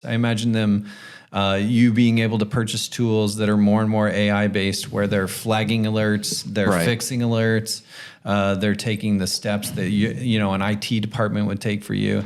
I imagine them, you being able to purchase tools that are more and more AI based, where they're flagging alerts, they're fixing alerts, they're taking the steps that an IT department would take for you.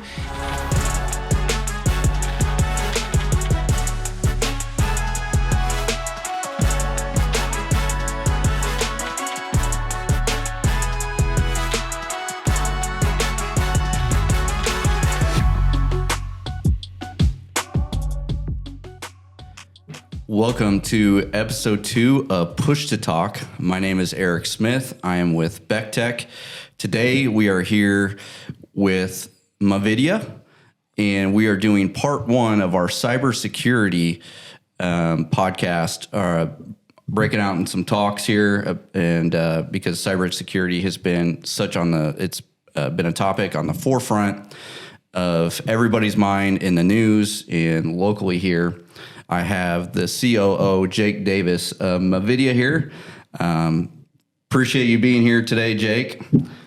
Welcome to episode 2 of Push to Talk. My name is Eric Smith. I am with Beck Tech. Today we are here with Mavidea, and we are doing part 1 of our cybersecurity podcast, breaking out in some talks here, and because cybersecurity has been it's been a topic on the forefront of everybody's mind in the news and locally here. I have the COO, Jake Davis of Mavidea here. Appreciate you being here today, Jake.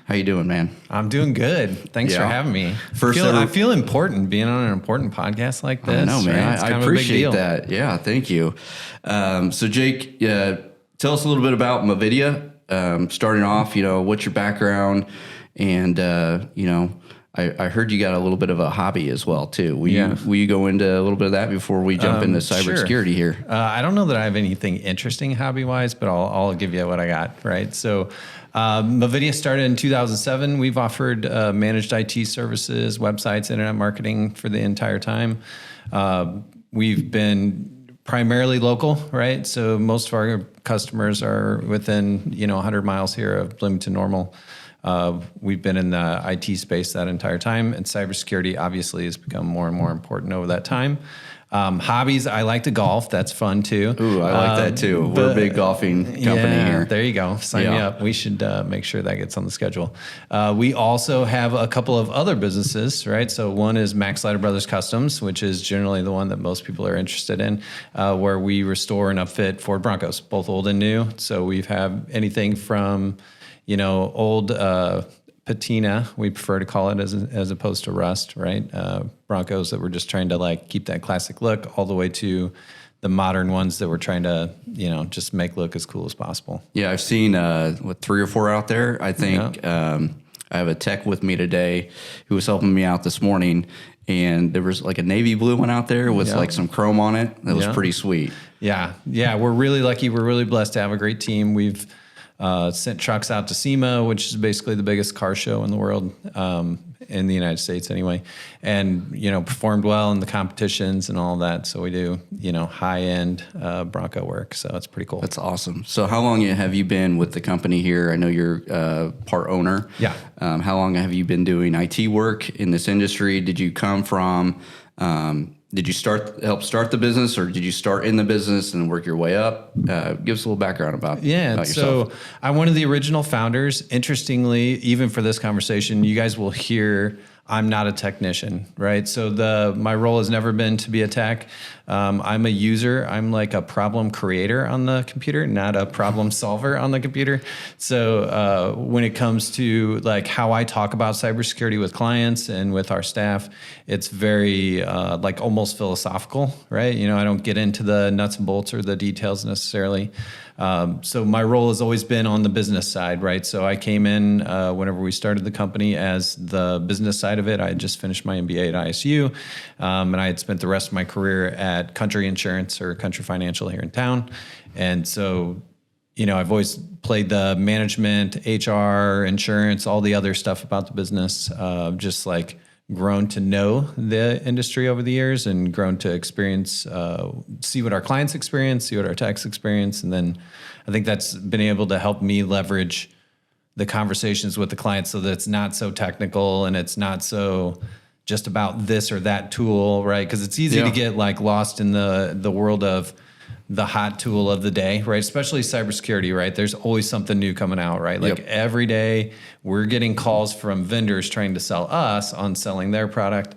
How you doing, man? I'm doing good. Thanks for having me. I feel important being on an important podcast like this. I know, man. Right? I appreciate that. Yeah, thank you. So, Jake, tell us a little bit about Mavidea. Starting off, what's your background? And, I heard you got a little bit of a hobby as well, too. Will you go into a little bit of that before we jump into cybersecurity here? I don't know that I have anything interesting hobby-wise, but I'll give you what I got, right? So Mavidea started in 2007. We've offered managed IT services, websites, internet marketing for the entire time. We've been primarily local, right? So most of our customers are within 100 miles here of Bloomington Normal. We've been in the IT space that entire time, and cybersecurity obviously has become more and more important over that time. Hobbies, I like to golf. That's fun too. Ooh, I like that too. We're a big golfing company here. There you go. Sign me up. We should make sure that gets on the schedule. We also have a couple of other businesses, right? So one is Maxlider Brothers Customs, which is generally the one that most people are interested in, where we restore and upfit Ford Broncos, both old and new. So we've had anything from old patina, we prefer to call it as opposed to rust, right? Broncos that we're just trying to keep that classic look, all the way to the modern ones that we're trying to, just make look as cool as possible. Yeah, I've seen 3 or 4 out there. I think I have a tech with me today who was helping me out this morning, and there was a navy blue one out there with some chrome on it. That was pretty sweet. Yeah, we're really lucky. We're really blessed to have a great team. We've sent trucks out to SEMA, which is basically the biggest car show in the world, in the United States anyway, and, performed well in the competitions and all that. So we do, high-end Bronco work. So it's pretty cool. That's awesome. So how long have you been with the company here? I know you're part owner. Yeah. How long have you been doing IT work in this industry? Did you come from... did you help start the business, or did you start in the business and work your way up? Give us a little background about yourself. So I'm one of the original founders. Interestingly, even for this conversation, you guys will hear I'm not a technician, right? So my role has never been to be a tech. I'm a user. I'm like a problem creator on the computer, not a problem solver on the computer. So when it comes to how I talk about cybersecurity with clients and with our staff, it's very almost philosophical, right? I don't get into the nuts and bolts or the details necessarily. So my role has always been on the business side, right? So I came in whenever we started the company as the business side of it. I had just finished my MBA at ISU, and I had spent the rest of my career at Country Insurance or Country Financial here in town. And so, I've always played the management, HR, insurance, all the other stuff about the business, just grown to know the industry over the years and grown to experience, see what our clients experience, see what our techs experience. And then I think that's been able to help me leverage the conversations with the clients so that it's not so technical and it's not so just about this or that tool, right? Because it's easy to get lost in the world of the hot tool of the day, right? Especially cybersecurity, right? There's always something new coming out, right? Every day we're getting calls from vendors trying to sell us on selling their product.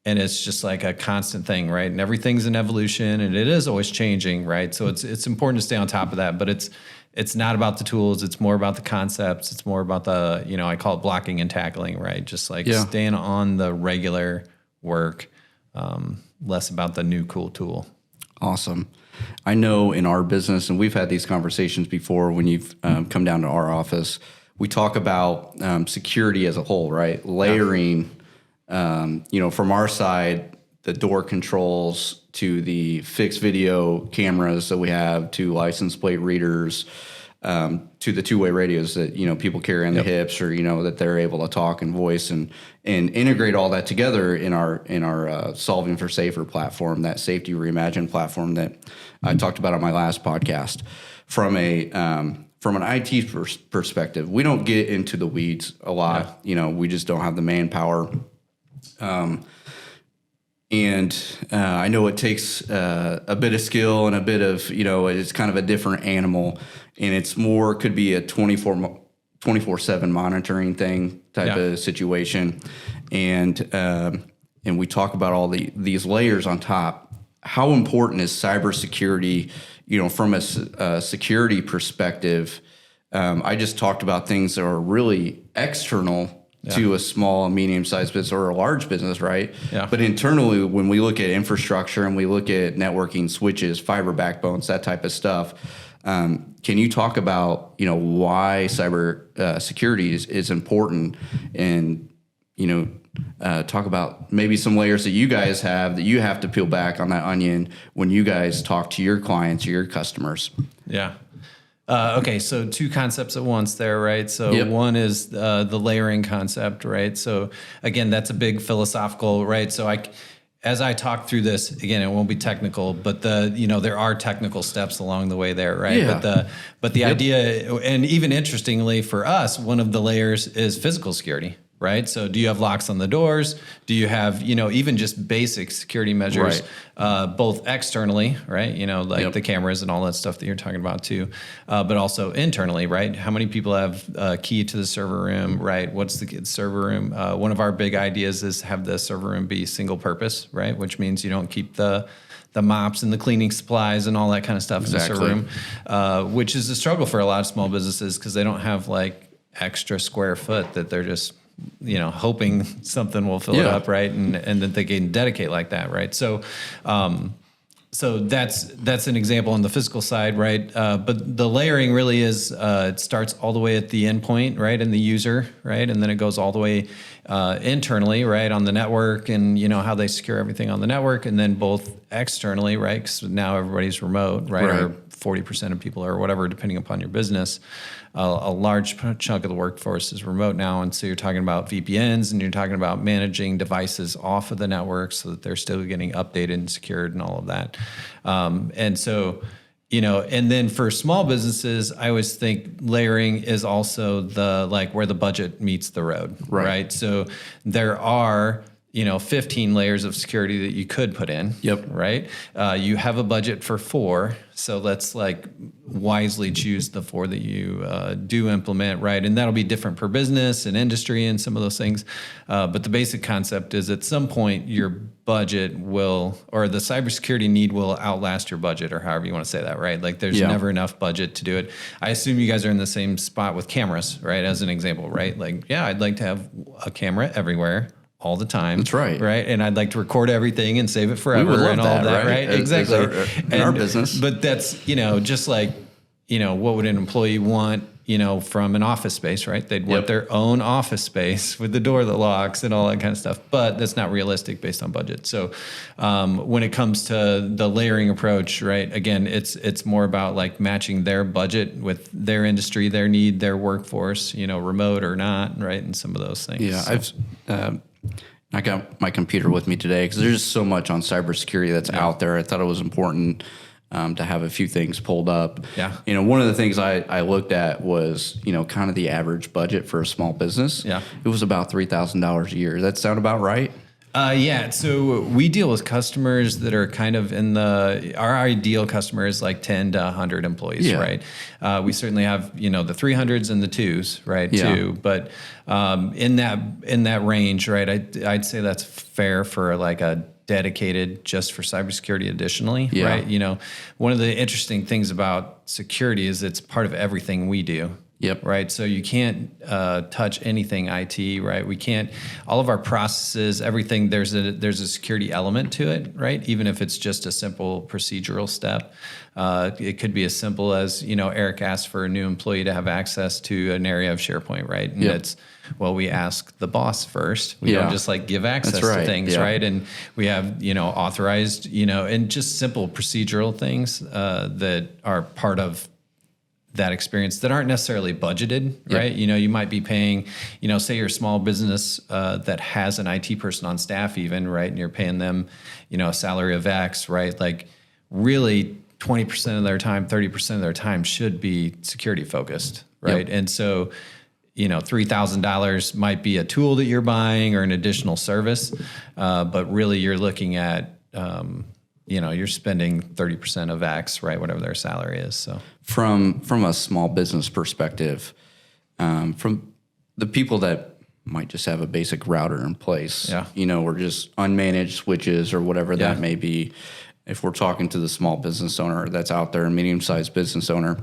And it's just a constant thing, right? And everything's an evolution and it is always changing, right? So it's important to stay on top of that, but it's not about the tools. It's more about the concepts. It's more about the, I call it blocking and tackling, right? Just staying on the regular work. less about the new cool tool. Awesome. I know in our business, and we've had these conversations before when you've come down to our office, we talk about security as a whole, right? Layering, from our side, the door controls to the fixed video cameras that we have to license plate readers, to the two-way radios that, people carry on the hips, or, that they're able to talk and voice and integrate all that together in our Solving for Safer platform, that Safety Reimagined platform that I talked about on my last podcast. From an IT perspective, we don't get into the weeds a lot. Yeah. We just don't have the manpower. I know it takes a bit of skill and a bit of, it's kind of a different animal, and it's could be a 24/7 monitoring thing type of situation. And we talk about all these layers on top. How important is cybersecurity, from a security perspective? I just talked about things that are really external to a small, medium-sized business or a large business, right? Yeah. But internally, when we look at infrastructure and we look at networking, switches, fiber backbones, that type of stuff, can you talk about, why cyber security is important, and, talk about maybe some layers that you guys have that you have to peel back on that onion when you guys talk to your clients or your customers? Yeah. Okay, so two concepts at once there, right? So one is the layering concept, right? So again, that's a big philosophical, right? So as I talk through this, again, it won't be technical, but there are technical steps along the way there, right? Yeah. But the idea, and even interestingly for us, one of the layers is physical security. Right. So do you have locks on the doors? Do you have, even just basic security measures, both externally, right? The cameras and all that stuff that you're talking about too, but also internally, right? How many people have a key to the server room, right? What's the server room? One of our big ideas is have the server room be single purpose, right? Which means you don't keep the mops and the cleaning supplies and all that kind of stuff in the server room, which is a struggle for a lot of small businesses because they don't have like extra square foot that they're just hoping something will fill it up, right? And that they can dedicate like that, right? So that's an example on the physical side, right? But the layering really is, it starts all the way at the endpoint, right? And the user, right? And then it goes all the way internally, right? On the network and, how they secure everything on the network. And then both externally, right? Because now everybody's remote, right? Or 40% of people or whatever, depending upon your business. A large chunk of the workforce is remote now. And so you're talking about VPNs and you're talking about managing devices off of the network so that they're still getting updated and secured and all of that. And so, and then for small businesses, I always think layering is also where the budget meets the road, right? So there are 15 layers of security that you could put in. Yep. Right. You have a budget for 4. So let's wisely choose the 4 that you do implement. Right. And that'll be different per business and industry and some of those things. But the basic concept is at some point your budget or the cybersecurity need will outlast your budget, or however you want to say that. Right. There's never enough budget to do it. I assume you guys are in the same spot with cameras, right? As an example, right? I'd like to have a camera everywhere all the time. That's right. Right. And I'd like to record everything and save it forever and all that, right? Exactly. In our business. But that's, just what would an employee want, from an office space, right? They'd want their own office space with the door that locks and all that kind of stuff. But that's not realistic based on budget. So when it comes to the layering approach, right, again, it's more about matching their budget with their industry, their need, their workforce, remote or not, right? And some of those things. Yeah. So. I got my computer with me today because there's so much on cybersecurity that's out there. I thought it was important to have a few things pulled up. Yeah. One of the things I looked at was, kind of the average budget for a small business. Yeah. It was about $3,000 a year. Does that sound about right? Yeah. So we deal with customers that are kind of our ideal customer is 10 to 100 employees, right? We certainly have, the 300s and the 2s, right? Too. But in that range, right, I'd say that's fair for a dedicated just for cybersecurity additionally, right? One of the interesting things about security is it's part of everything we do. Yep. Right. So you can't touch anything IT, right? We can't, all of our processes, everything, there's a security element to it, right? Even if it's just a simple procedural step. It could be as simple as, Eric asked for a new employee to have access to an area of SharePoint, right? And it's, we ask the boss first. We don't just give access to things, right? And we have, authorized, and just simple procedural things that are part of that experience that aren't necessarily budgeted, right? You might be paying, say you're a small business that has an IT person on staff even, right? And you're paying them, a salary of X, right? Like really 20% of their time, 30% of their time should be security focused, right? And so, $3,000 might be a tool that you're buying or an additional service, but really you're looking at, you're spending 30% of X, right? Whatever their salary is. So from a small business perspective, from the people that might just have a basic router in place, or just unmanaged switches or whatever that may be. If we're talking to the small business owner that's out there, a medium-sized business owner,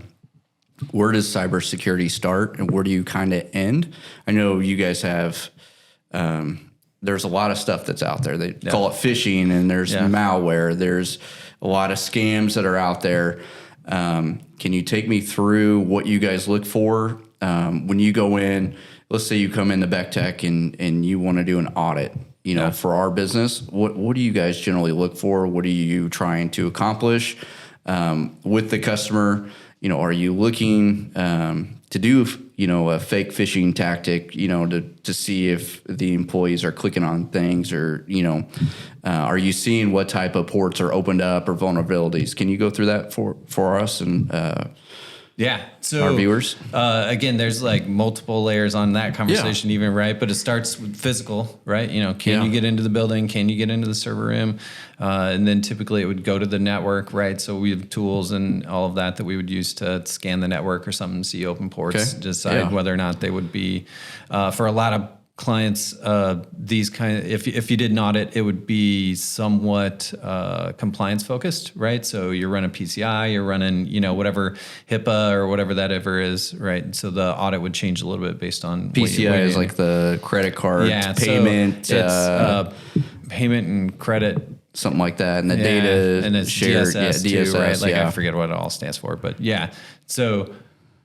where does cybersecurity start and where do you kind of end? I know you guys have, there's a lot of stuff that's out there. They call it phishing, and there's malware. There's a lot of scams that are out there. Can you take me through what you guys look for when you go in? Let's say you come into Beck Tech and you want to do an audit. For our business, what do you guys generally look for? What are you trying to accomplish with the customer? Are you looking to do a fake phishing tactic, to see if the employees are clicking on things, or are you seeing what type of ports are opened up or vulnerabilities? Can you go through that for us and so our viewers? Again, there's multiple layers on that conversation even, right? But it starts with physical, right? Can you get into the building? Can you get into the server room? And then typically it would go to the network, right? So we have tools and all of that we would use to scan the network or something, see open ports, decide whether or not they would be, for a lot of clients, these kind of, if you did an audit, it would be somewhat compliance focused, right? So you're running PCI, you're running, whatever HIPAA or whatever that ever is, right? So the audit would change a little bit based on PCI is like the credit card payment, so it's payment and credit. Something like that, and the data and it's shared, DSS too, right? I forget what it all stands for, but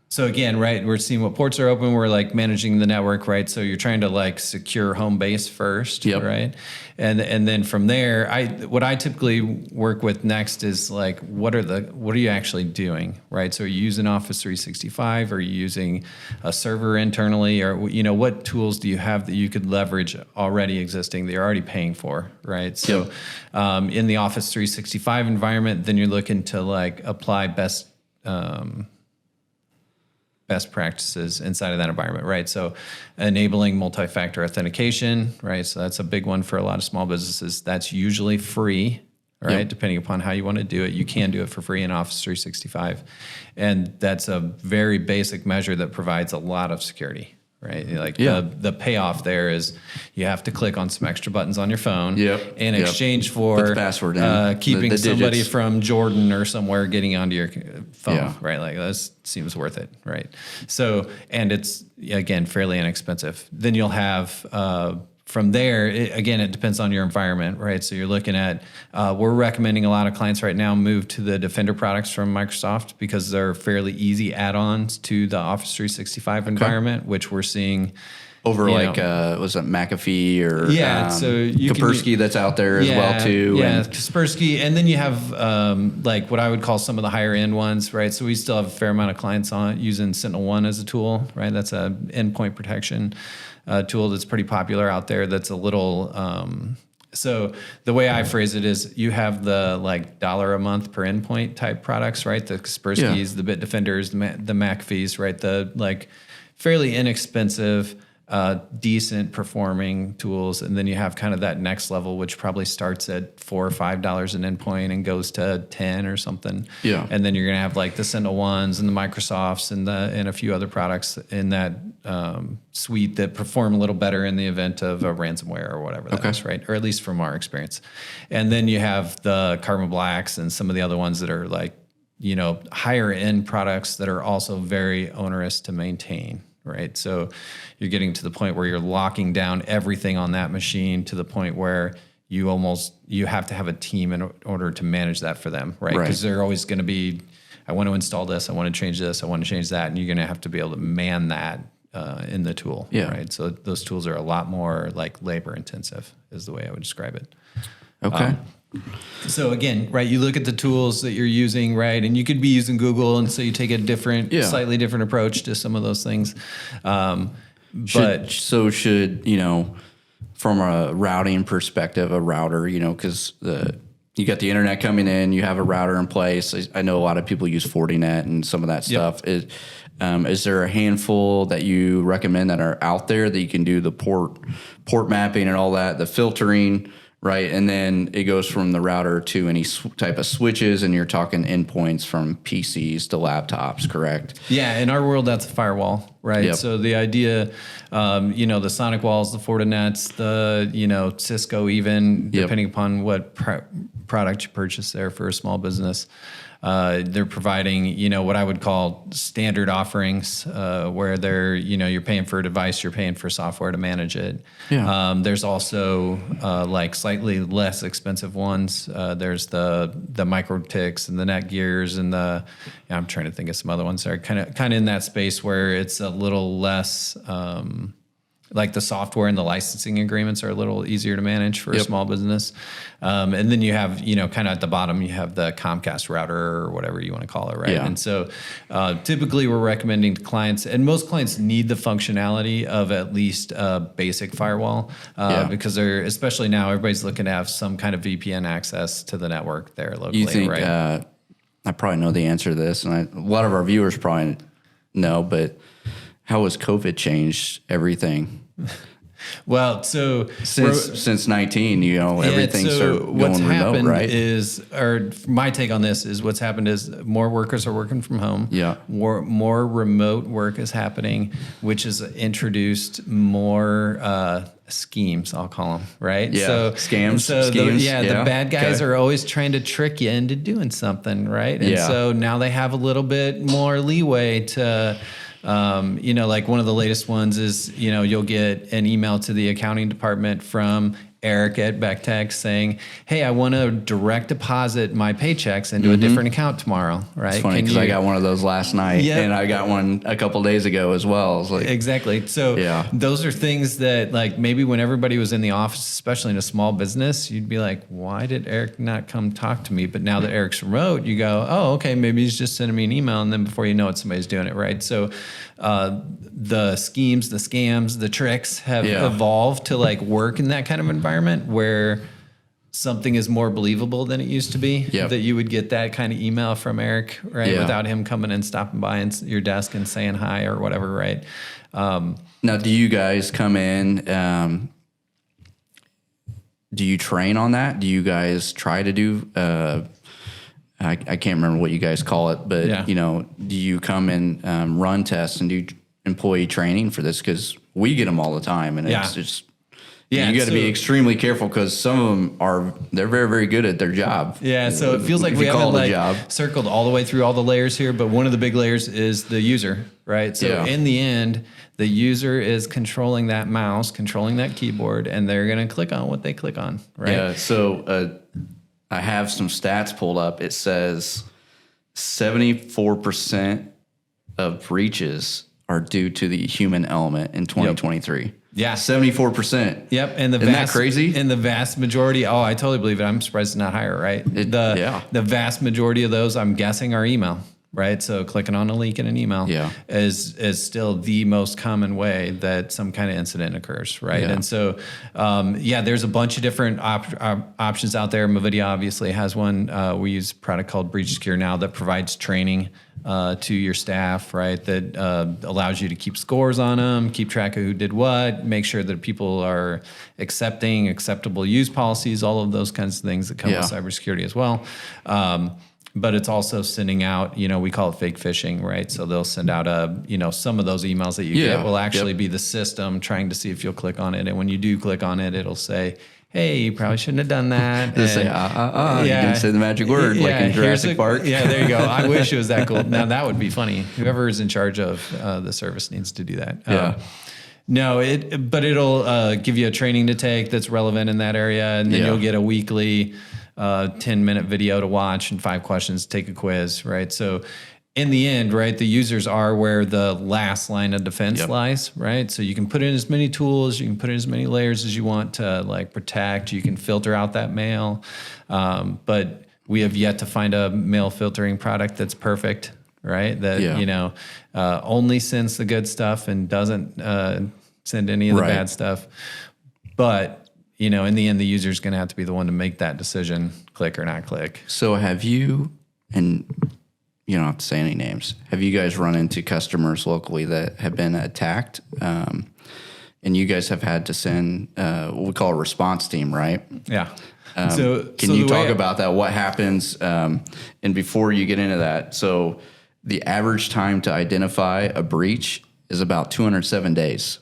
So again, right, we're seeing what ports are open. We're managing the network, right? So you're trying to secure home base first, right? And then from there, what I typically work with next is what are you actually doing, right? So are you using Office 365? Are you using a server internally, or what tools do you have that you could leverage already existing that you're already paying for, right? So in the Office 365 environment, then you're looking to apply best practices inside of that environment, right? So enabling multi-factor authentication, right? So that's a big one for a lot of small businesses. That's usually free, right? Depending upon how you want to do it. You can do it for free in Office 365. And that's a very basic measure that provides a lot of security, right? The payoff there is you have to click on some extra buttons on your phone in exchange for put the password in, keeping the somebody digits from Jordan or somewhere getting onto your phone, right? That seems worth it, right? So, and it's, again, fairly inexpensive. Then you'll have, from there, it depends on your environment, right? So you're looking at, we're recommending a lot of clients right now move to the Defender products from Microsoft because they're fairly easy add-ons to the Office 365 environment, which we're seeing over was it McAfee or so you Kaspersky that's out there as well too. Kaspersky, and then you have what I would call some of the higher end ones, right? So we still have a fair amount of clients on using SentinelOne as a tool, right? That's a endpoint protection tool that's pretty popular out there. That's a little. So the way I phrase it is, you have the $1 a month per endpoint type products, right? The Kasperskys, the Bitdefenders, the McAfees, right? The fairly inexpensive, decent performing tools, and then you have kind of that next level, which probably starts at $4 or $5 an endpoint and goes to 10 or something. And then you're gonna have the SentinelOnes and the Microsofts and a few other products in that suite that perform a little better in the event of a ransomware or whatever that is, right? Or at least from our experience. And then you have the Carbon Blacks and some of the other ones that are higher end products that are also very onerous to maintain, right? So you're getting to the point where you're locking down everything on that machine to the point where you have to have a team in order to manage that for them, right? Because they're always going to be, I want to install this, I want to change this, I want to change that, and you're going to have to be able to man that in the tool, right? So those tools are a lot more like labor intensive, is the way I would describe it. Okay. So again, right, you look at the tools that you're using, right, and you could be using Google, and so you take a slightly different approach to some of those things. Should from a routing perspective, a router, because you got the internet coming in, you have a router in place. I know a lot of people use Fortinet and some of that stuff. Is there a handful that you recommend that are out there that you can do the port mapping and all that, the filtering, right? And then it goes from the router to any type of switches, and you're talking endpoints from PCs to laptops, correct? Yeah, in our world, that's a firewall, right? Yep. So the idea, the Sonic walls, the Fortinets, the, Cisco even, depending upon what product you purchase there for a small business, they're providing, what I would call standard offerings, where they're, you're paying for a device, you're paying for software to manage it. Yeah. There's also like slightly less expensive ones. There's the MikroTiks and the Netgears and I'm trying to think of some other ones that are kind of in that space where it's a little less. Like the software and the licensing agreements are a little easier to manage for a small business. And then you have, kind of at the bottom, you have the Comcast router or whatever you want to call it, right? Yeah. And so typically we're recommending to clients, and most clients need the functionality of at least a basic firewall because they're, especially now, everybody's looking to have some kind of VPN access to the network there locally, you think, right? I probably know the answer to this, and a lot of our viewers probably know, but how has COVID changed everything? Well, so since 19, everything's going remote, right? Or my take on this is what's happened is more workers are working from home. Yeah. More remote work is happening, which has introduced more schemes, I'll call them, right? Yeah. So scams. So schemes. The bad guys are always trying to trick you into doing something, right? And so now they have a little bit more leeway to. Like one of the latest ones is, you'll get an email to the accounting department from Eric at Beck Tech saying, hey, I want to direct deposit my paychecks into a different account tomorrow, right? It's funny because I got one of those last night and I got one a couple days ago as well. Exactly. So those are things that like maybe when everybody was in the office, especially in a small business, you'd be like, why did Eric not come talk to me? But now that Eric's remote, you go, oh, okay, maybe he's just sending me an email. And then before you know it, somebody's doing it, right? So the schemes, the scams, the tricks have evolved to like work in that kind of environment where something is more believable than it used to be. That you would get that kind of email from Eric, right? Without him coming and stopping by your desk and saying hi or whatever, right? Now, do you guys come in? Do you train on that? Do you guys try to do? I can't remember what you guys call it, but do you come and run tests and do employee training for this? Because we get them all the time, and it's just you got to be extremely careful because some of them they're very, very good at their job. Yeah, so it feels like we haven't circled all the way through all the layers here, but one of the big layers is the user, right? So in the end, the user is controlling that mouse, controlling that keyboard, and they're going to click on what they click on, right? Yeah. So I have some stats pulled up. It says 74% of breaches are due to the human element in 2023. Yeah. 74%. Yep. And Isn't that crazy? And the vast majority, I totally believe it. I'm surprised it's not higher, right? The vast majority of those, I'm guessing, are email, right? So clicking on a link in an email is still the most common way that some kind of incident occurs, right? Yeah. And so, there's a bunch of different options out there. Mavidea obviously has one. We use a product called Breach Secure now that provides training to your staff, right? That allows you to keep scores on them, keep track of who did what, make sure that people are accepting acceptable use policies, all of those kinds of things that come with cybersecurity as well. But it's also sending out, we call it fake phishing, right? So they'll send out some of those emails that you get will actually be the system trying to see if you'll click on it. And when you do click on it, it'll say, hey, you probably shouldn't have done that. Just say, you didn't say the magic word, like in Jurassic Park. Yeah, there you go. I wish it was that cool. Now that would be funny. Whoever is in charge of the service needs to do that. Yeah. No, but it'll give you a training to take that's relevant in that area, and then you'll get a weekly 10-minute video to watch and 5 questions, take a quiz, right? So in the end, right, the users are where the last line of defense lies, right? So you can put in as many tools, you can put in as many layers as you want to like protect, you can filter out that mail, but we have yet to find a mail filtering product that's perfect, right? That, only sends the good stuff and doesn't send any of the bad stuff. But, in the end, the user's going to have to be the one to make that decision, click or not click. So have you, and you don't have to say any names, have you guys run into customers locally that have been attacked? And you guys have had to send what we call a response team, right? Yeah. Can you talk about that? What happens? And before you get into that, so the average time to identify a breach is about 207 days.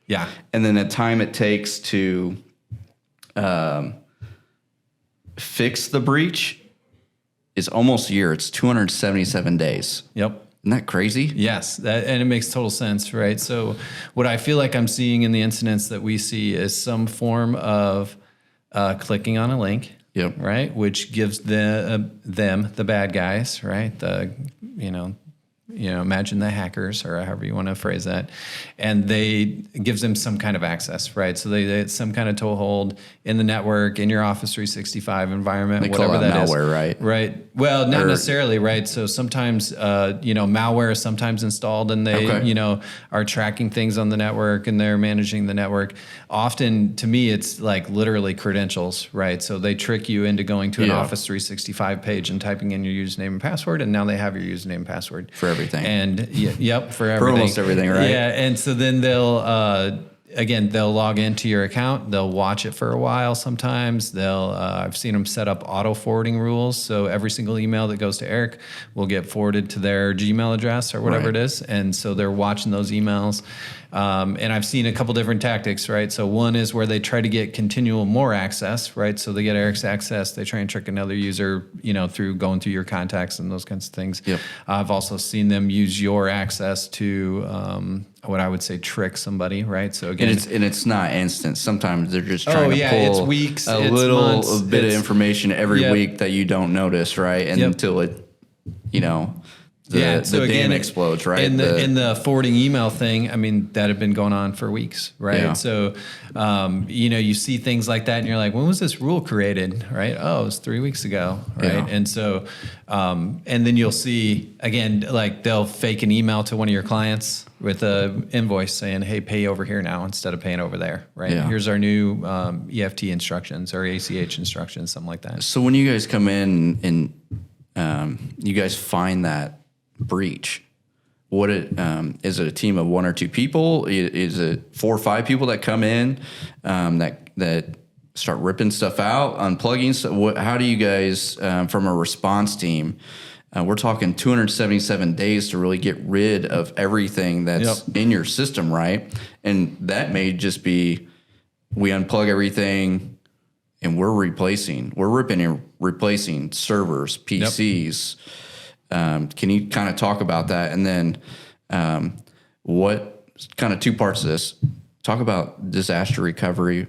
Yeah. And then the time it takes to fix the breach is almost a year. It's 277 days. Yep. Isn't that crazy? Yes, and it makes total sense, right? So what I feel like I'm seeing in the incidents that we see is some form of clicking on a link, right, which gives them the bad guys, right? Imagine the hackers or however you want to phrase that, and it gives them some kind of access, right? So they some kind of toehold in the network, in your Office 365 environment, whatever that is. Malware, right? Right. Well, not necessarily, right? So sometimes, malware is sometimes installed and they, are tracking things on the network and they're managing the network. Often, to me, it's like literally credentials, right? So they trick you into going to an Office 365 page and typing in your username and password, and now they have your username and password. For everything. And for everything. For almost everything, right? Yeah, and so then they'll log into your account. They'll watch it for a while. Sometimes I've seen them set up auto forwarding rules. So every single email that goes to Eric will get forwarded to their Gmail address or whatever it is. And so they're watching those emails. And I've seen a couple different tactics, right? So one is where they try to get continual more access, right? So they get Eric's access. They try and trick another user, through going through your contacts and those kinds of things. Yep. I've also seen them use your access to, what I would say, trick somebody, right? So again, it's not instant. Sometimes they're just trying to pull it's weeks, a it's little months, bit of information every week that you don't notice, right? And until it, the dam explodes, right? In the forwarding email thing, I mean, that had been going on for weeks, right? Yeah. So, you see things like that and you're like, when was this rule created, right? Oh, it was 3 weeks ago, right? Yeah. And so, and then you'll see, again, like they'll fake an email to one of your clients with a invoice saying, hey, pay over here now instead of paying over there, right? Yeah. Here's our new EFT instructions or ACH instructions, something like that. So when you guys come in and you guys find that breach, is it a team of 1 or 2 people? Is it 4 or 5 people that come in that start ripping stuff out, unplugging stuff? How do you guys, from a response team, we're talking 277 days to really get rid of everything that's in your system, right? And that may just be, we unplug everything and we're ripping and replacing servers, PCs. Can you kind of talk about that? And then what kind of 2 parts of this, talk about disaster recovery,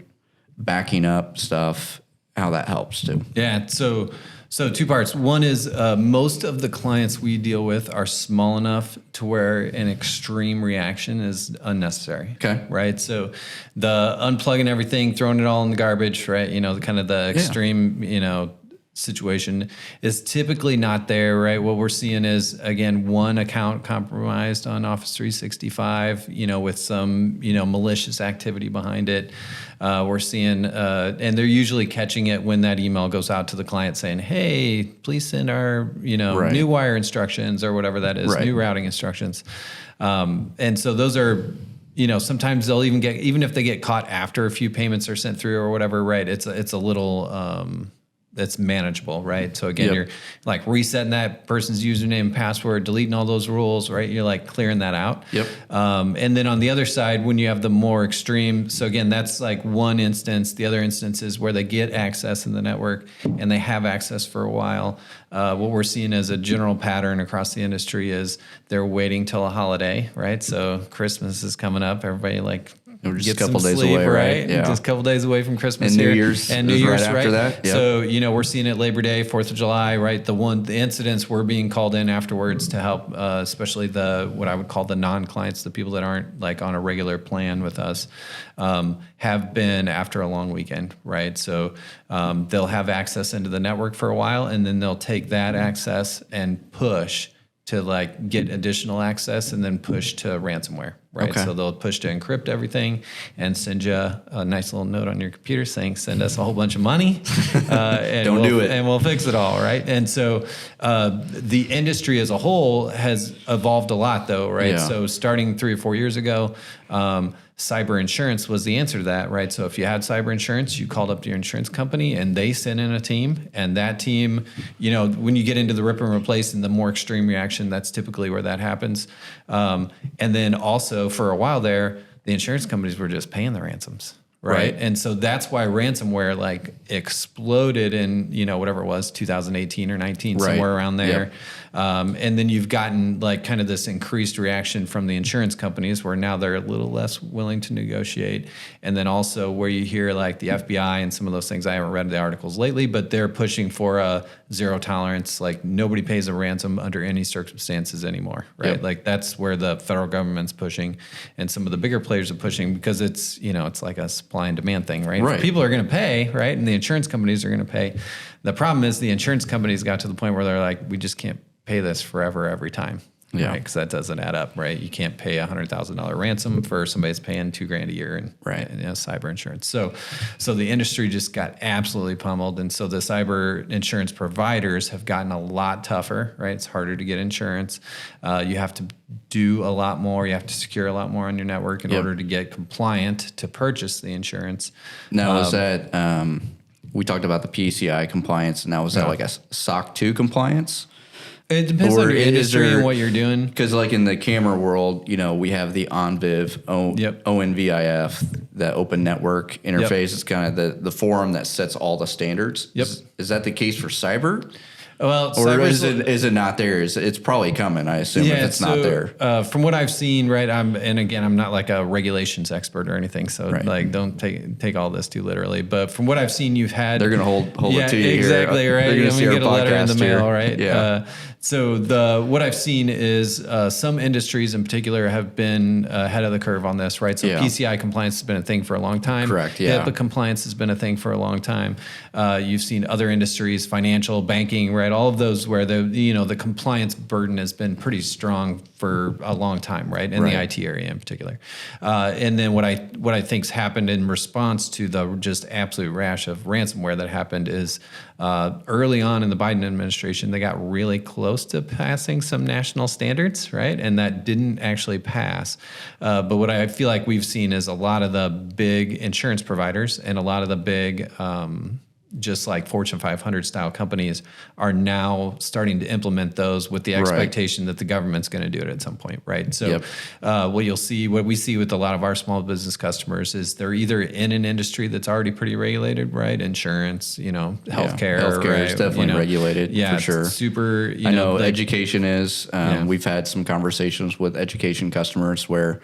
backing up stuff, how that helps too. Yeah. So 2 parts. One is most of the clients we deal with are small enough to where an extreme reaction is unnecessary. Okay. Right. So the unplugging everything, throwing it all in the garbage, right? The extreme, situation is typically not there, right? What we're seeing is, again, one account compromised on Office 365, with some, malicious activity behind it. We're seeing, and they're usually catching it when that email goes out to the client saying, hey, please send our, new wire instructions or whatever that is, new routing instructions. And so those are, sometimes they'll even if they get caught after a few payments are sent through or whatever, right? It's a little, that's manageable, right? So again, Yep. you're like resetting that person's username and password, deleting all those rules, right? You're like clearing that out. Yep. And then on the other side, when you have the more extreme, so again, that's like one instance. The other instance is where they get access in the network and they have access for a while. What we're seeing as a general pattern across the industry is they're waiting till a holiday, right? So Christmas is coming up. Everybody like We're just get a couple some days sleep, away, right? Yeah. Just a couple days away from Christmas And New here. Year's and New is Year's right after that. Yep. So we're seeing it Labor Day, 4th of July, right? The incidents were being called in afterwards to help, especially what I would call the non-clients, the people that aren't like on a regular plan with us, have been after a long weekend, right? So they'll have access into the network for a while, and then they'll take that access and push to like get additional access and then push to ransomware, right? Okay. So they'll push to encrypt everything and send you a nice little note on your computer saying, send us a whole bunch of money. And Don't do it. And we'll fix it all, right? And so the industry as a whole has evolved a lot though, right? Yeah. So starting 3 or 4 years ago, cyber insurance was the answer to that, right? So if you had cyber insurance, you called up to your insurance company and they sent in a team, and that team, when you get into the rip and replace and the more extreme reaction, that's typically where that happens. And then also for a while there, the insurance companies were just paying the ransoms. Right. And so that's why ransomware like exploded in, whatever it was, 2018 or 19, Right. somewhere around there. Yep. And then you've gotten like kind of this increased reaction from the insurance companies where now they're a little less willing to negotiate. And then also where you hear like the FBI and some of those things, I haven't read the articles lately, but they're pushing for a zero tolerance, like nobody pays a ransom under any circumstances anymore, right? Yep. Like that's where the federal government's pushing and some of the bigger players are pushing because it's, it's like a supply and demand thing, right? Right. People are going to pay, right? And the insurance companies are going to pay. The problem is the insurance companies got to the point where they're like, we just can't pay this forever every time. Yeah. Because that doesn't add up, right? You can't pay $100,000 ransom for somebody that's paying $2,000 a year in cyber insurance. So the industry just got absolutely pummeled, and so the cyber insurance providers have gotten a lot tougher, right? It's harder to get insurance. You have to do a lot more. You have to secure a lot more on your network in order to get compliant to purchase the insurance. Now, is that we talked about the PCI compliance, and now is that like a SOC 2 compliance? It depends on your industry and what you're doing. Because like in the camera world, we have the ONVIF, ONVIF, that open network interface. It's kind of the forum that sets all the standards. Yep. Is that the case for cyber? Well, or is it not there? It's probably coming, I assume, if it's not there. From what I've seen, right, I'm not like a regulations expert or anything, so like don't take all this too literally. But from what I've seen, you've had... They're going to hold it to you exactly, here. right? They're going to see our get a letter in the podcast mail, here. right? Yeah. So what I've seen is some industries in particular have been ahead of the curve on this, right? So PCI compliance has been a thing for a long time. Correct, yeah. HIPAA compliance has been a thing for a long time. You've seen other industries, financial, banking, right? All of those where the compliance burden has been pretty strong for a long time, right? In the IT area in particular. And then what I think's happened in response to the just absolute rash of ransomware that happened is early on in the Biden administration, they got really close to passing some national standards, right? And that didn't actually pass. But what I feel like we've seen is a lot of the big insurance providers and a lot of the big just like Fortune 500 style companies are now starting to implement those with the expectation that the government's going to do it at some point, right? So what we see with a lot of our small business customers is they're either in an industry that's already pretty regulated, right? Insurance, healthcare. Healthcare right? is definitely regulated, for sure. Super, I know education is. We've had some conversations with education customers where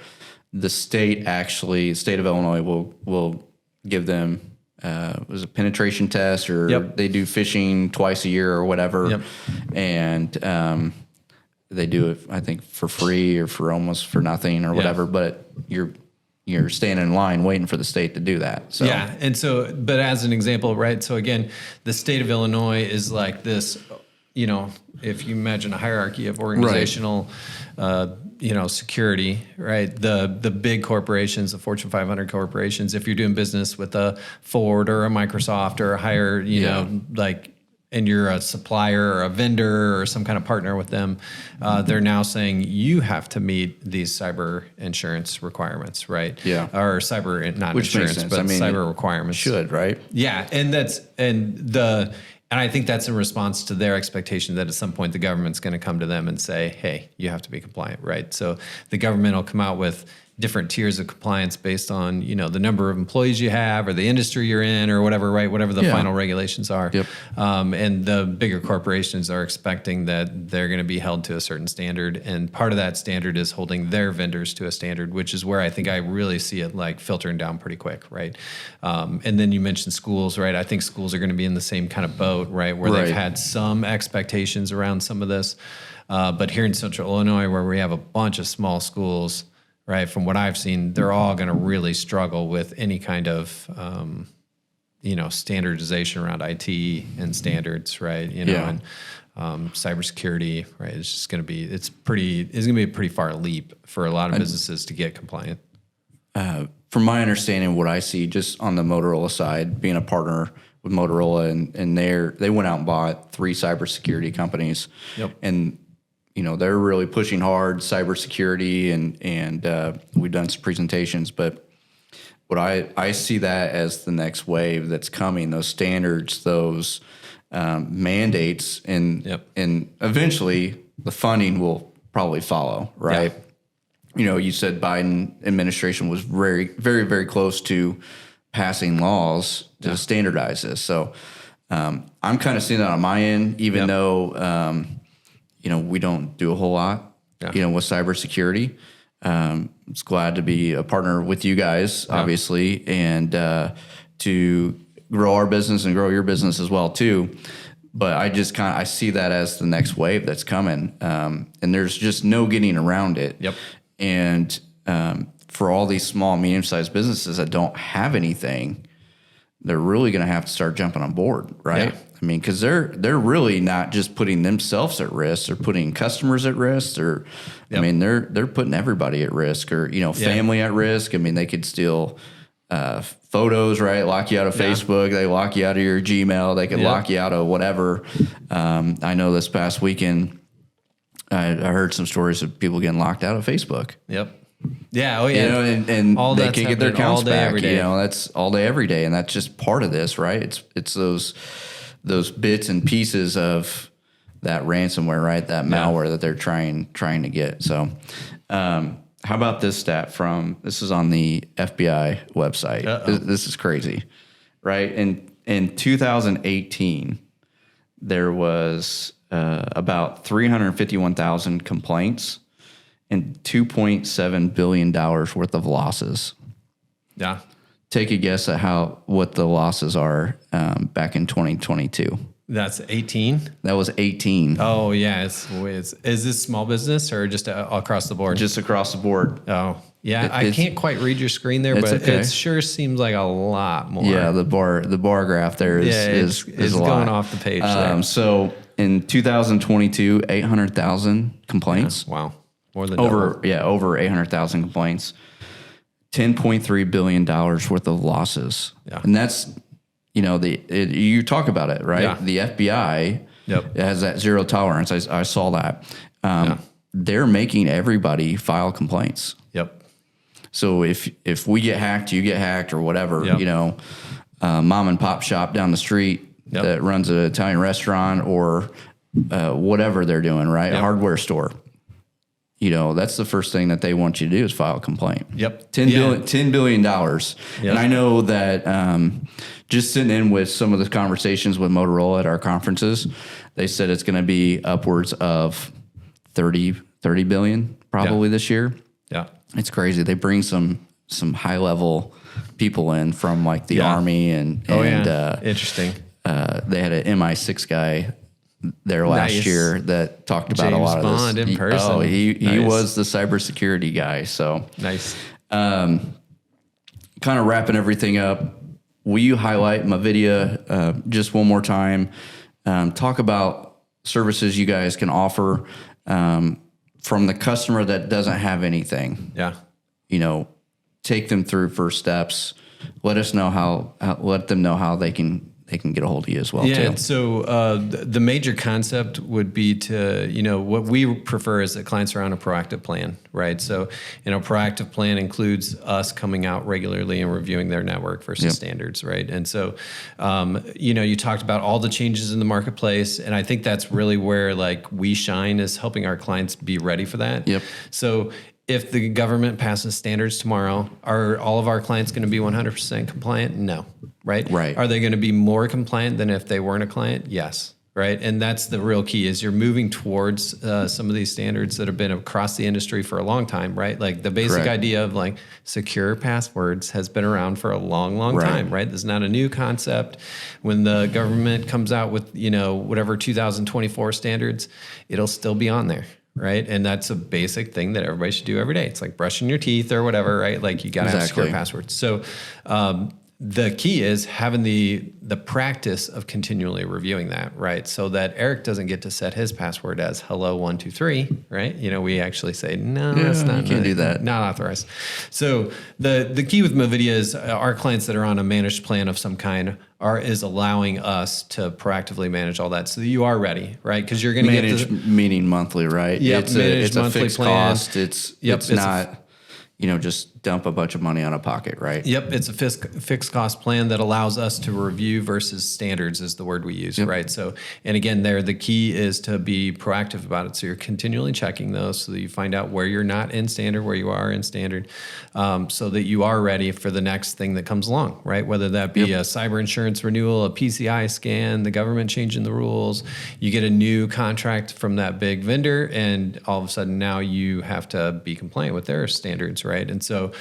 the state of Illinois will give them was a penetration test, or they do phishing twice a year or whatever. And they do it, I think, for free or for almost for nothing or whatever, but you're standing in line waiting for the state to do that. So. Yeah. And so, but as an example, right? So again, the state of Illinois is like this, if you imagine a hierarchy of organizational, security, right? The big corporations, the Fortune 500 corporations, if you're doing business with a Ford or a Microsoft or a higher, and you're a supplier or a vendor or some kind of partner with them, they're now saying you have to meet these cyber insurance requirements, right? Yeah. Or cyber, not Which insurance, makes sense. but cyber requirements. Should, right? Yeah. And I think that's in response to their expectation that at some point the government's going to come to them and say, hey, you have to be compliant, right? So the government will come out with different tiers of compliance based on, the number of employees you have or the industry you're in or whatever, right? Whatever the final regulations are. Yep. And the bigger corporations are expecting that they're going to be held to a certain standard. And part of that standard is holding their vendors to a standard, which is where I think I really see it like filtering down pretty quick, right? And then you mentioned schools, right? I think schools are going to be in the same kind of boat, right? Where they've had some expectations around some of this. But here in Central Illinois, where we have a bunch of small schools, right, from what I've seen, they're all going to really struggle with any kind of, standardization around IT and standards, right? And cybersecurity, right? It's just going to be, it's going to be a pretty far leap for a lot of businesses to get compliant. From my understanding, what I see just on the Motorola side, being a partner with Motorola, and they went out and bought 3 cybersecurity companies, and they're really pushing hard cybersecurity, and we've done some presentations. But what I see that as the next wave that's coming, those standards, those mandates, and eventually the funding will probably follow, right? Yeah. You said Biden administration was very, very, very close to passing laws to standardize this. So I'm kind of seeing that on my end, even though we don't do a whole lot, with cybersecurity. It's glad to be a partner with you guys, obviously, and to grow our business and grow your business as well too. But I see that as the next wave that's coming, and there's just no getting around it. Yep. And for all these small, medium-sized businesses that don't have anything, they're really going to have to start jumping on board, right? Yeah. I mean, because they're really not just putting themselves at risk; they're putting customers at risk. Or, I mean, they're putting everybody at risk, or family at risk. I mean, they could steal photos, right? Lock you out of Facebook. They lock you out of your Gmail. They could lock you out of whatever. I know this past weekend, I heard some stories of people getting locked out of Facebook. Yep. Yeah. Oh, yeah. And all they can't get their accounts back. That's all day, every day, and that's just part of this, right? It's those bits and pieces of that ransomware, right? That malware that they're trying to get. So, how about this stat this is on the FBI website. This is crazy, right? In 2018, there was about 351,000 complaints and $2.7 billion worth of losses. Yeah. Take a guess at what the losses are back in 2022. That's 18? That was 18. Oh, yeah. Is this small business or just across the board? Just across the board. Oh, yeah. I can't quite read your screen there, but it sure seems like a lot more. Yeah, the bar graph there is a lot. Going off the page there. So in 2022, 800,000 complaints. Yeah, wow. More than double. Over 800,000 complaints. $10.3 billion worth of losses. Yeah. And that's, you talk about it, right? Yeah. The FBI has that zero tolerance. I saw that. They're making everybody file complaints. Yep. So if we get hacked, you get hacked or whatever, mom and pop shop down the street that runs an Italian restaurant or whatever they're doing, right? A hardware store. That's the first thing that they want you to do is file a complaint. Yep. $10 billion. Yep. And I know that just sitting in with some of the conversations with Motorola at our conferences, they said it's going to be upwards of 30 billion probably this year. Yeah. It's crazy. They bring some high level people in from like the Army and interesting. They had an MI6 guy there last year that talked about a lot of this. James Bond in person. He was the cybersecurity guy. So nice. Kind of wrapping everything up. Will you highlight Mavidea just one more time? Talk about services you guys can offer from the customer that doesn't have anything. Yeah. Take them through first steps. Let them know how they can they can get a hold of you as well Yeah. too. So the major concept would be to, what we prefer is that clients are on a proactive plan, right? So, proactive plan includes us coming out regularly and reviewing their network versus standards, right? And so, you talked about all the changes in the marketplace, and I think that's really where like we shine, is helping our clients be ready for that. Yep. So if the government passes standards tomorrow, are all of our clients going to be 100% compliant? No, right? Right. Are they going to be more compliant than if they weren't a client? Yes, right? And that's the real key, is you're moving towards some of these standards that have been across the industry for a long time, right? Like the basic Correct. idea of like secure passwords has been around for a long, long Right. time, right? This is not a new concept. When the government comes out with, whatever 2024 standards, it'll still be on there. Right. And that's a basic thing that everybody should do every day. It's like brushing your teeth or whatever, right? Like you got to have secure passwords. So the key is having the practice of continually reviewing that, right? So that Eric doesn't get to set his password as hello123, right? We actually say, no, that's not, you can't do that. Not authorized. So the key with Mavidea is our clients that are on a managed plan of some kind is allowing us to proactively manage all that so that you are ready, right? Because you're going to get meaning monthly, right? Yep, It's a monthly fixed plan. cost. It's not, just dump a bunch of money on a pocket, right? Yep, it's a fixed cost plan that allows us to review versus standards is the word we use, right? So, and again, the key is to be proactive about it. So you're continually checking those so that you find out where you're not in standard, where you are in standard, so that you are ready for the next thing that comes along, right? Whether that be a cyber insurance renewal, a PCI scan, the government changing the rules, you get a new contract from that big vendor, and all of a sudden now you have to be compliant with their standards, right? And so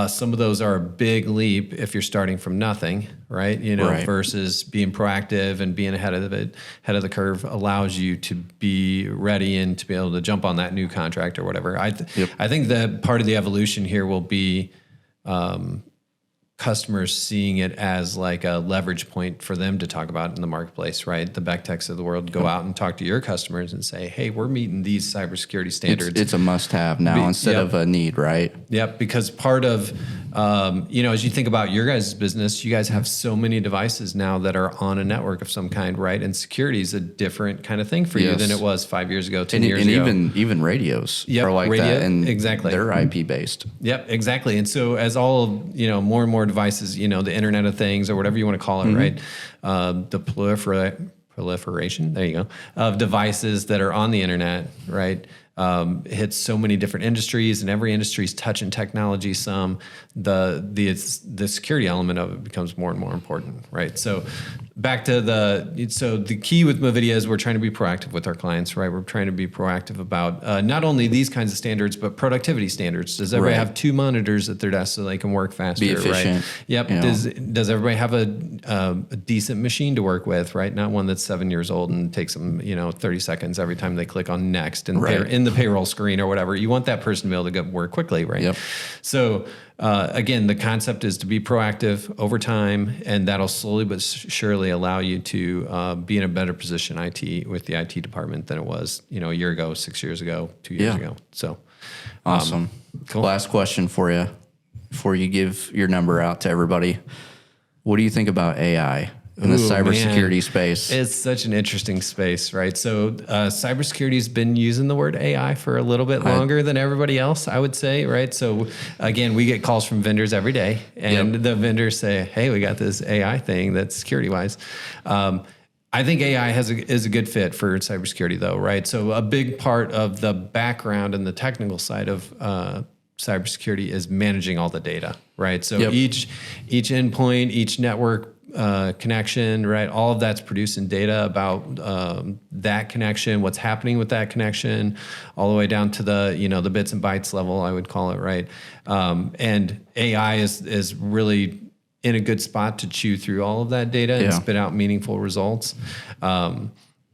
some of those are a big leap if you're starting from nothing, right? Versus being proactive and being ahead of the curve allows you to be ready and to be able to jump on that new contract or whatever. I think that part of the evolution here will be customers seeing it as like a leverage point for them to talk about in the marketplace, right? The Beck Techs of the world go out and talk to your customers and say, hey, we're meeting these cybersecurity standards. It's a must-have now instead of a need, right? Yep, because part of, as you think about your guys' business, you guys have so many devices now that are on a network of some kind, right? And security is a different kind of thing for you than it was 5 years ago, 10 years ago. And even radios are like that. And exactly. They're IP-based. Yep, exactly. And so as all of, more and more devices, the Internet of Things or whatever you want to call it, right? The proliferation, there you go, of devices that are on the internet, right? Hits so many different industries, and every industry's touching technology some. The security element of it becomes more and more important, right? So back to the key with Mavidea is we're trying to be proactive with our clients, right? We're trying to be proactive about not only these kinds of standards, but productivity standards. Does everybody have 2 monitors at their desk so they can work faster, be efficient, right? Yep. Does everybody have a decent machine to work with, right? Not one that's 7 years old and takes them, 30 seconds every time they click on next and in the payroll screen or whatever. You want that person to be able to go work quickly, right? Yep. So again, the concept is to be proactive over time, and that'll slowly but surely allow you to be in a better position with the IT department than it was, a year ago, 6 years ago, 2 years ago. So awesome. Cool. Last question for you before you give your number out to everybody. What do you think about AI in the cybersecurity space? It's such an interesting space, right? So cybersecurity's been using the word AI for a little bit longer than everybody else, I would say, right? So again, we get calls from vendors every day, and the vendors say, hey, we got this AI thing that's security-wise. I think AI is a good fit for cybersecurity, though, right? So a big part of the background and the technical side of cybersecurity is managing all the data, right? So each endpoint, each network connection, right? All of that's producing data about that connection, what's happening with that connection, all the way down to the bits and bytes level, I would call it, right? And AI is really in a good spot to chew through all of that data and spit out meaningful results.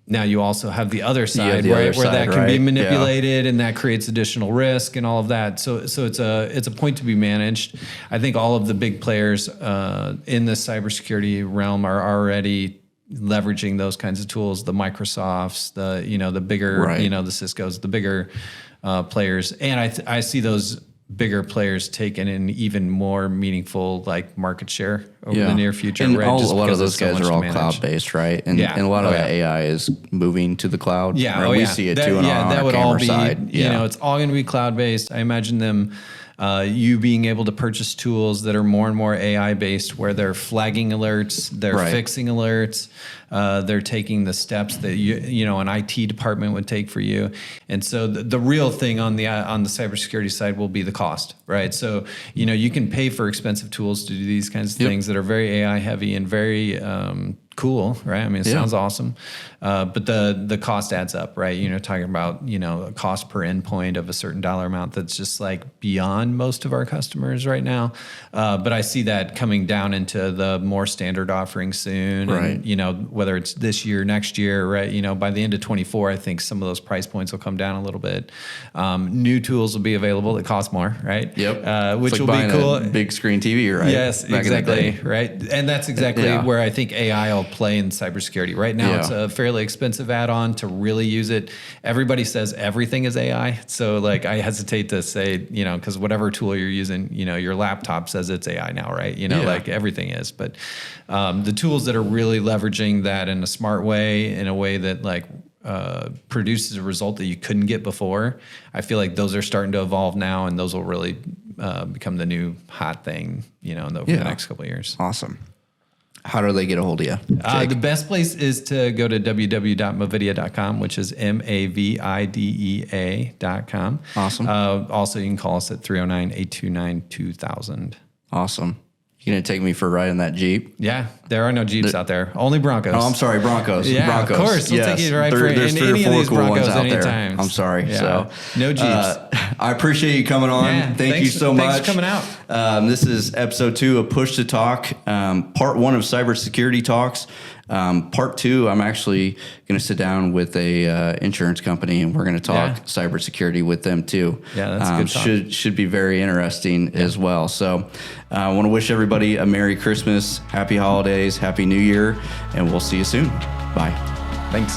Now you also have the other side, where that can be manipulated, and that creates additional risk and all of that. So it's a point to be managed. I think all of the big players in the cybersecurity realm are already leveraging those kinds of tools. The Microsofts, the bigger, the Ciscos, the bigger players, and I see those bigger players taking an even more meaningful like market share over Yeah. the near future. And right? a Just lot of because those it's so guys much are to all manage. cloud-based, right? And, Yeah. and a lot of Oh, that AI is moving to the cloud. Yeah, right? We see it too on that our would camera all be, side. you know, it's all going to be cloud-based. I imagine them, you being able to purchase tools that are more and more AI-based, where they're flagging alerts, they're Right. fixing alerts, they're taking the steps that you know an IT department would take for you. And so the real thing on the cybersecurity side will be the cost, right? So you know you can pay for expensive tools to do these kinds of things that are very AI heavy and very cool, right? I mean, it sounds awesome, but the cost adds up, right? You know, talking about a cost per endpoint of a certain dollar amount that's just like beyond most of our customers right now. But I see that coming down into the more standard offerings soon, Right. and you know whether it's this year, next year, right? You know, by the end of 24, I think some of those price points will come down a little bit. New tools will be available that cost more, right? Yep. Which It's will like be cool. a big screen TV, right? Yes, Back in the exactly, day. right? And that's exactly Yeah. where I think AI will play in cybersecurity. Right now, Yeah. it's a fairly expensive add-on to really use it. Everybody says everything is AI, so like I hesitate to say, you know, because whatever tool you're using, you know, your laptop says it's AI now, right? You know, Yeah. like everything is. But the tools that are really leveraging that in a smart way, in a way that like produces a result that you couldn't get before, I feel like those are starting to evolve now, and those will really become the new hot thing, you know, over the next couple of years. Awesome. How do they get a hold of you? The best place is to go to www.mavidea.com, which is Mavidea.com. Awesome. Also, you can call us at 309-829-2000. Awesome. You going to take me for a ride in that Jeep? Yeah, there are no Jeeps out there. Only Broncos. Oh, I'm sorry, Broncos. Yeah, Broncos. of course. We'll take you right for There's in 3 any or 4 of these cool Broncos ones out there. anytime. I'm sorry. Yeah. So No Jeeps. I appreciate you coming on. Yeah, Thank you so much. Thanks for coming out. This is episode 2 of Push to Talk, part 1 of cybersecurity talks. Part 2, I'm actually going to sit down with a insurance company, and we're going to talk cybersecurity with them too. Yeah, that's a good talk. Should be very interesting as well. So I want to wish everybody a Merry Christmas, Happy Holidays, Happy New Year, and we'll see you soon. Bye. Thanks.